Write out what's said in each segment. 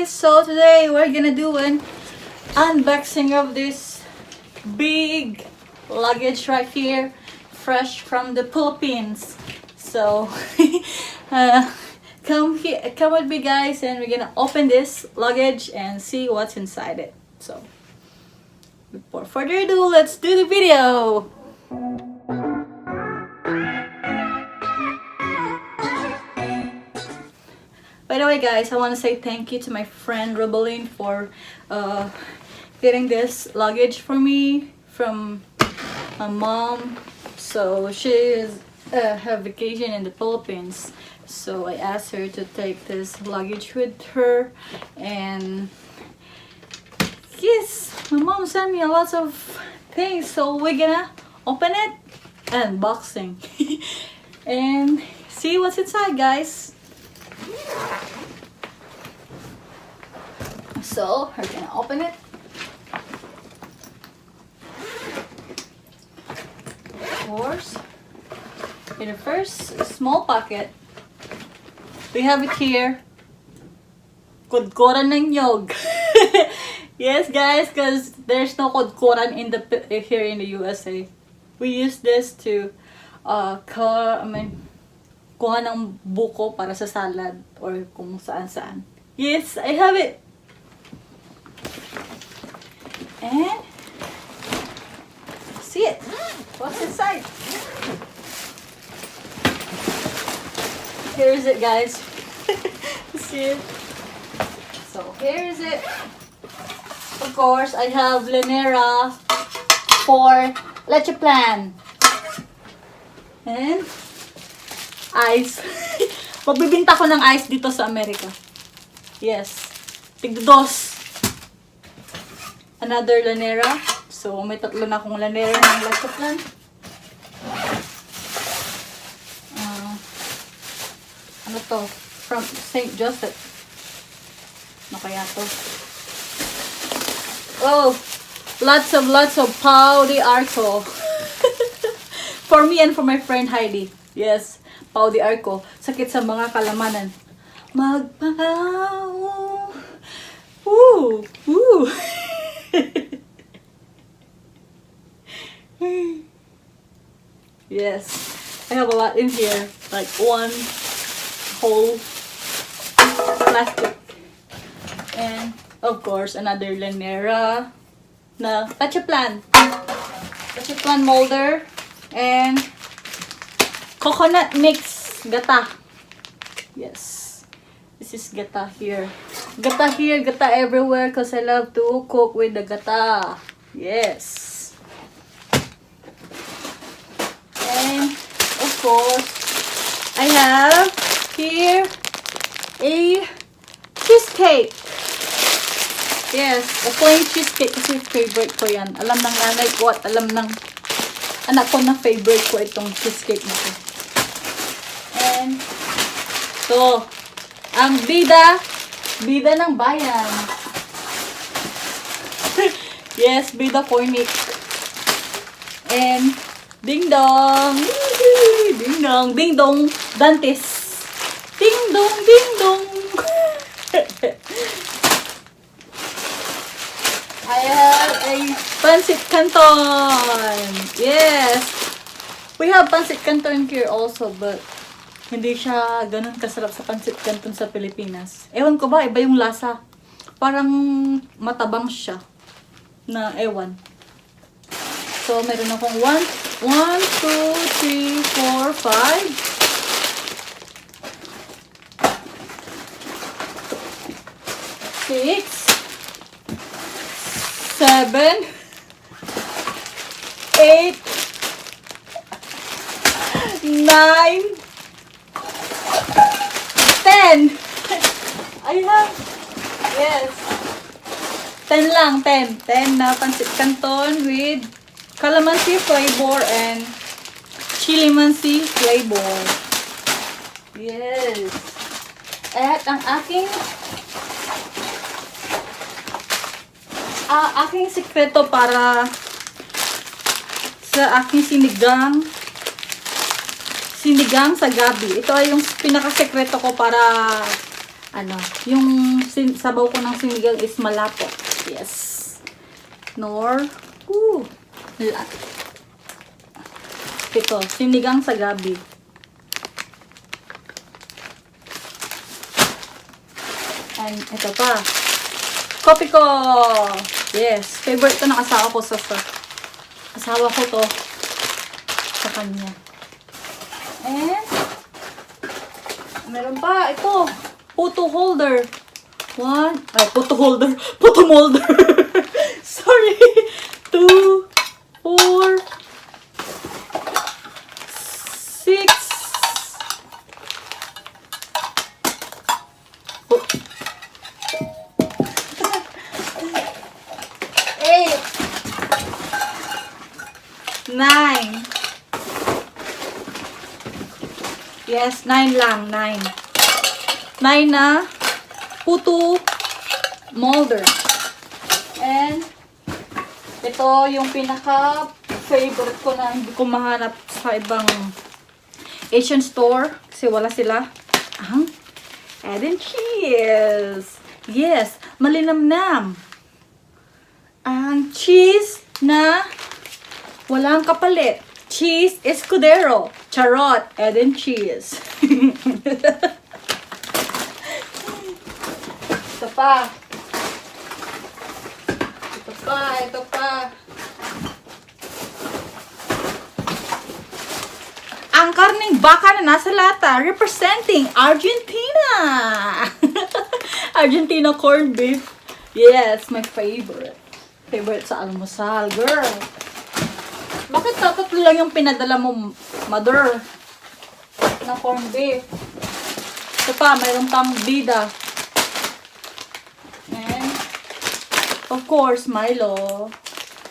guys, so today we're gonna do an unboxing of this big luggage right here, fresh from the Philippines. So come with me guys, and we're gonna open this luggage and see what's inside it. So without further ado, let's do the video. By the way guys, I want to say thank you to my friend Rubeline for getting this luggage for me from my mom. So she have vacation in the Philippines, so I asked her to take this luggage with her, and yes, my mom sent me a lot of things, so we're gonna open it, unboxing and see what's inside guys. So we're gonna open it. Of course, in the first small pocket, we have it here. Kudkoran ng nyog. Yes, guys, because there's no kudkoran in the here in the USA. We use this to kuha ng buko para sa salad or kung saan-saan. Yes, I have it. And see it. What's inside? Here is it, guys. See it? So here is it. Of course, I have Lanera for leche plan. And ice. Magbibinta ko ng ice dito sa Amerika. Yes. Tigdos. Another Lanera. So, may tatlo na akong Lanera ng leche plan. Ano to? From St. Joseph. Ano kaya to? Oh! Lots of Pau de Arco. For me and for my friend Heidi. Yes. Pau de Arco. Sakit sa mga kalamanan. Magpakaw. Woo! Woo! Yes. I have a lot in here. Like one whole plastic. And of course, another Lanera na leche plan. Leche plan molder. And coconut mix gata. Yes. This is gata here. Gata here, gata everywhere because I love to cook with the gata. Yes. And of course, I have here a cheesecake. Yes, a plain cheesecake kasi favorite ko yan. Alam ng nanay ko at alam ng anak ko na favorite ko itong cheesecake na to. And so, ang bida ng bayan. Yes, bida cornic. And ding dong. Ding dong, ding dong dantes. Ding dong, ding dong. I have a pancit canton. Yes. We have pancit canton here also, but hindi siya ganun kasarap sa pancit canton sa Pilipinas. Ewan ko ba, iba yung lasa. Parang matabang siya. Na ewan. So, meron akong 1, 2, 3, 4, 5, 6, 7, 8, 9, 10. I have, yes. 10 lang, 10. 10 na pancit canton with calamansi flavor and chili mansi flavor. Yes. At ang aking sikreto para sa aking sinigang sa gabi. Ito ay yung pinakasekreto ko para ano, yung sabaw ko ng sinigang is malapot. Yes. Nor, ito, sinigang sa gabi. And ito pa. Kopi ko! Yes. Favorite to ng asawa ko sa asawa ko to. Sa kanya. And, meron pa. Ito. Photo holder. Photo holder. Photo molder. Sorry. 2, 4, 6. Oh. 8. 9. Yes, 9 lang. 9 na photo molder. And ito yung pinaka favorite ko na hindi ko mahanap sa ibang Asian store kasi wala sila. Ang egg and cheese. Yes, malinamnam. Ang cheese na walang kapalit. Cheese escudero. Charot. Egg and cheese. Ito pa. Ito pa. Ang karning baka na nasa lata, representing Argentina. Argentina corned beef. Yes, my favorite. Favorite sa almusal, girl. Bakit tatlo lang yung pinadala mo, mother? Na corned beef. Ito pa, mayroon pang bida. And, of course, Milo.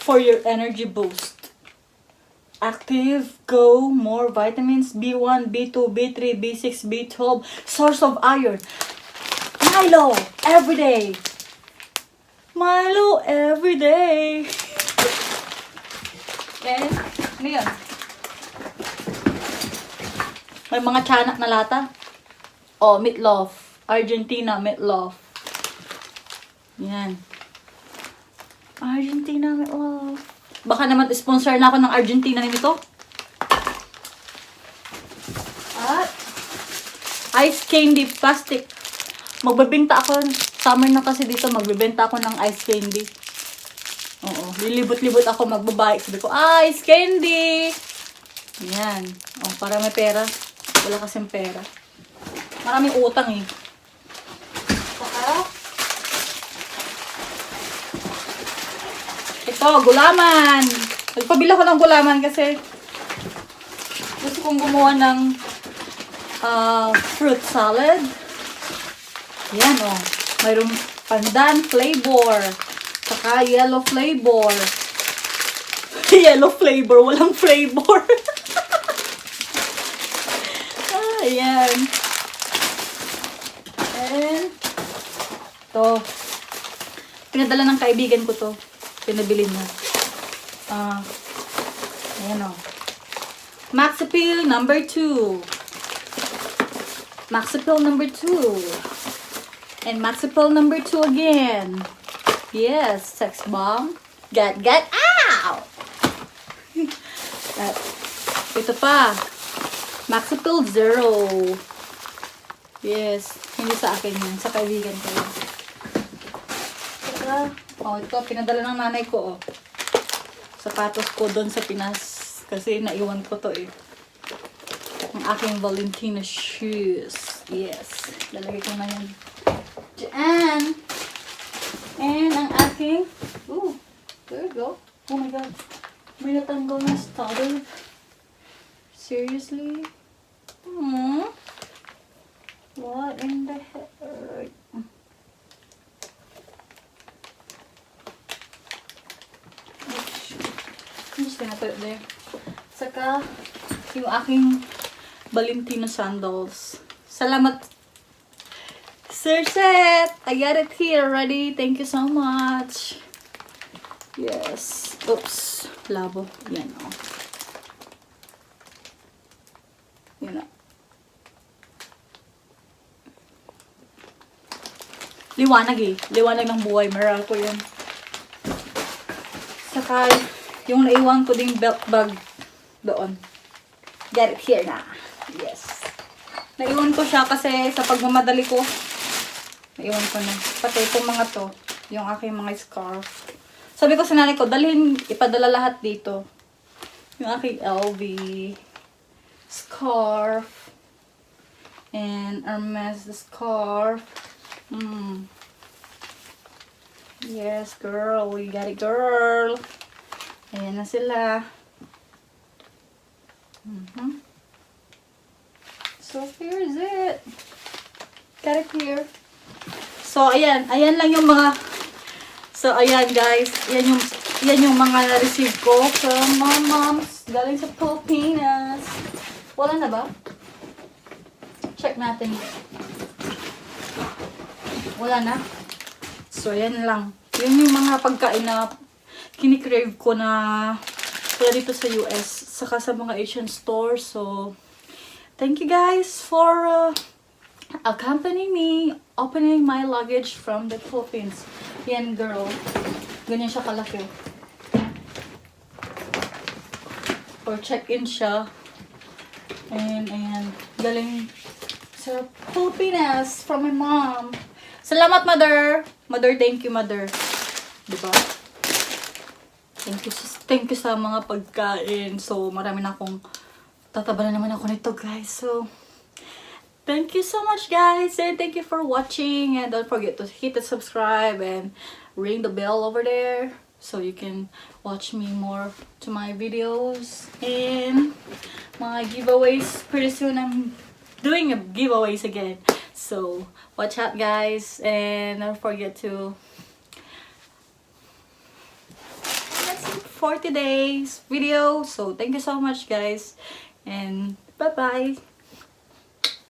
For your energy boost. Active, go, more vitamins, B1, B2, B3, B6, B12. Source of iron. Milo, everyday. Milo, everyday. And, ano yun? May mga tiyanak na lata. Oh, meatloaf. Argentina meatloaf. Yan. Argentina meatloaf. Baka naman sponsor na ako ng Argentina nito. At ice candy plastic. Magbebenta ako. Summer na kasi dito. Magbebenta ako ng ice candy. Oo. Lilibot-libot ako magbabayik. Sabi ko, ice candy! Yan. O, para may pera. Wala kasing pera. Maraming utang eh. Saka, ito, gulaman. Nagpabila ko ng gulaman kasi gusto kong gumawa ng fruit salad. Yan o. Mayroong pandan flavor. Saka yellow flavor. Yellow flavor. Walang flavor. Ayan. And ito. Pinadala ng kaibigan ko to. Pinabili niya. Ayan o. Maxipil number 2. Maxipil number 2. And Maxipil number 2 again. Yes, sex bomb. Get out! Ito pa. Maxipil 0. Yes. Hindi sa akin yun. Sa kaibigan ko yun. Saka, ito. Pinadala ng nanay ko, sapatos ko doon sa Pinas. Kasi naiwan ko to eh. Ang aking Valentino shoes. Yes. Lalagay ko na yan. Diyan. And ang aking, there you go. Oh my God. May natanggal na stutter. Seriously? What in the heck? I'm just gonna put it there. Saka, yung aking Valentino sandals. Salamat, Sir Seth! I got it here already. Thank you so much. Yes. Oops. Labo. Yan o. Yan o. liwanag eh. Liwanag ng buhay. Meron ko yun. Saka, yung naiwan ko ding belt bag doon. Get it here na. Yes. Naiwan ko siya kasi sa pagmamadali ko, naiwan ko na. Pati itong mga to, yung aking mga scarf. Sabi ko sa nanay ko, dalhin, ipadala lahat dito. Yung aking LV scarf. And Hermes scarf. Yes, girl. We got it, girl. Ayan na sila. So, here is it. Got it here. So, ayan. Ayan lang yung mga... So, ayan, guys. Yan yung mga na-receive ko from my moms. Galing sa Pilipinas. Wala na ba? Check natin. Wala na. So, ayan lang. Yun yung mga pagkain na kinikrave ko na wala dito sa US. Saka sa mga Asian stores. So, thank you guys for accompanying me opening my luggage from the Philippines. Yan, girl. Ganyan siya kalaki. Or check-in siya. And, ayan. Galing sa Pilipinas from my mom. Salamat, mother. Mother, thank you, mother. Diba? Thank you sa mga pagkain. So, marami na akong tataba na naman ako nito, guys. So, thank you so much, guys. And thank you for watching. And don't forget to hit the subscribe and ring the bell over there so you can watch me more to my videos. And mga giveaways. Pretty soon, I'm doing giveaways again. So, watch out, guys. And don't forget to... That's it, 40 days video. So, thank you so much, guys. And bye-bye.